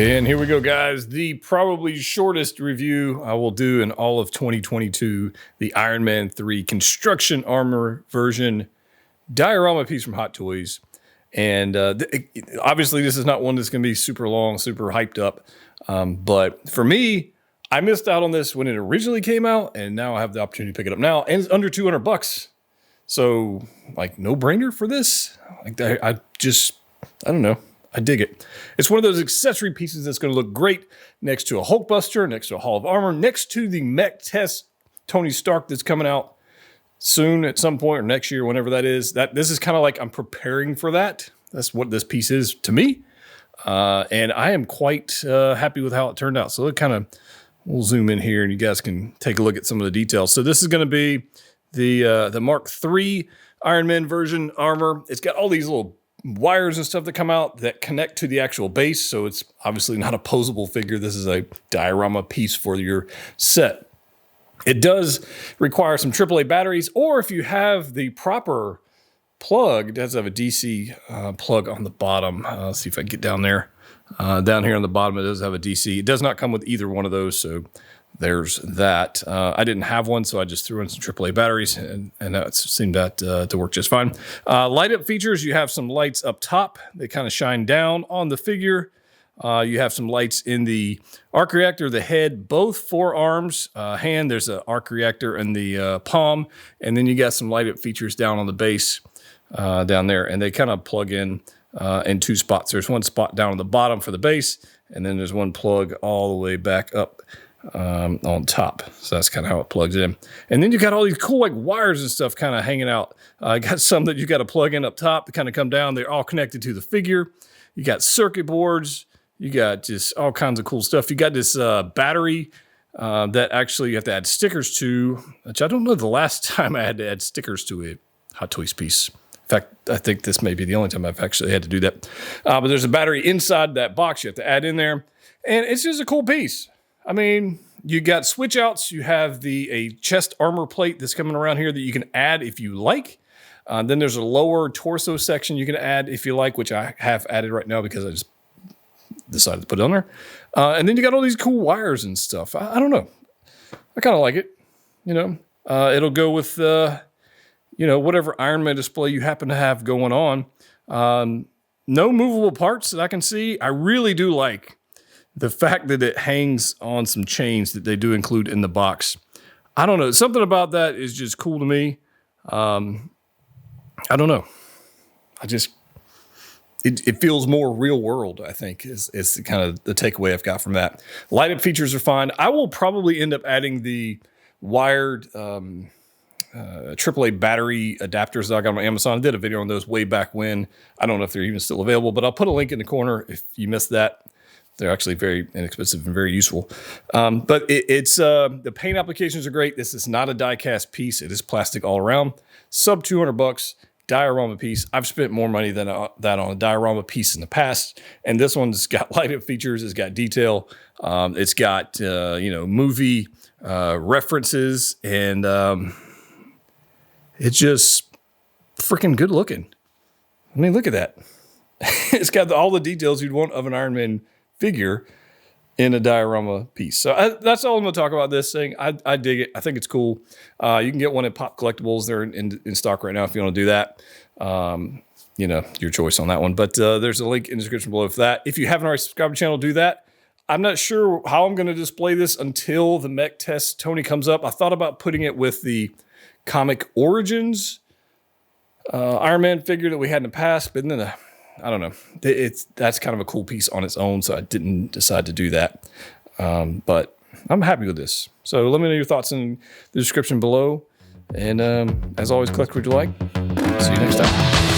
And here we go, guys. The probably shortest review I will do in all of 2022, the Iron Man 3 construction armor version diorama piece from Hot Toys. And obviously this is not one that's going to be super long, super hyped up. But for me, I missed out on this when it originally came out, and now I have the opportunity to pick it up now, and it's under 200 bucks. So like no brainer for this. Like I don't know. I dig it. It's one of those accessory pieces that's going to look great next to a Hulkbuster, next to a Hall of Armor, next to the Mk3 Tony Stark that's coming out soon at some point, or next year, whenever that is. This is kind of like I'm preparing for that. That's what this piece is to me. And I am quite happy with how it turned out. So we'll zoom in here and you guys can take a look at some of the details. So this is going to be the Mark III Iron Man version armor. It's got all these little wires and stuff that come out that connect to the actual base. So it's obviously not a posable figure. This is a diorama piece for your set. It does require some AAA batteries, or if you have the proper plug, it does have a DC plug on the bottom. Let's see if I can get down there. Down here on the bottom, it does have a DC. It does not come with either one of those, so there's that. I didn't have one, so I just threw in some AAA batteries, and that seemed to work just fine. Light up features, you have some lights up top. They kind of shine down on the figure. You have some lights in the arc reactor, the head, both forearms, hand. There's an arc reactor in the palm, and then you got some light up features down on the base down there, and they kind of plug in two spots. There's one spot down on the bottom for the base, and then there's one plug all the way back up on top. So that's kind of how it plugs in. And then you got all these cool like wires and stuff kind of hanging out. I got some that you got to plug in up top to kind of come down. They're all connected to the figure. You got circuit boards. You got just all kinds of cool stuff. You got this battery that actually you have to add stickers to, which I don't know the last time I had to add stickers to a Hot Toys piece. In fact, I think this may be the only time I've actually had to do that. But there's a battery inside that box you have to add in there. And it's just a cool piece. I mean, you got switch outs. You have a chest armor plate that's coming around here that you can add if you like. Then there's a lower torso section you can add if you like, which I have added right now because I just decided to put it on there. And then you got all these cool wires and stuff. I don't know. I kind of like it. You know, it'll go with, whatever Iron Man display you happen to have going on. No movable parts that I can see. I really do like the fact that it hangs on some chains that they do include in the box. I don't know. Something about that is just cool to me. I don't know. It feels more real world, I think, is the kind of the takeaway I've got from that. Light up features are fine. I will probably end up adding the wired AAA battery adapters that I got on Amazon. I did a video on those way back when. I don't know if they're even still available, but I'll put a link in the corner if you missed that. They're actually very inexpensive and very useful. But it's the paint applications are great. This is not a die-cast piece. It is plastic all around. Sub 200 bucks, diorama piece. I've spent more money than that on a diorama piece in the past. And this one's got light-up features. It's got detail. It's got, movie references. And it's just freaking good looking. I mean, look at that. It's got all the details you'd want of an Iron Man figure in a diorama piece. So that's all I'm going to talk about this thing. I dig it. I think it's cool. You can get one at Pop Collectibles. They're in stock right now if you want to do that. Your choice on that one. But there's a link in the description below for that. If you haven't already subscribed to the channel, do that. I'm not sure how I'm going to display this until the Mk3 Tony comes up. I thought about putting it with the Comic Origins Iron Man figure that we had in the past, but then I don't know. That's kind of a cool piece on its own, so I didn't decide to do that. But I'm happy with this. So let me know your thoughts in the description below. And as always, collect what you like. See you next time.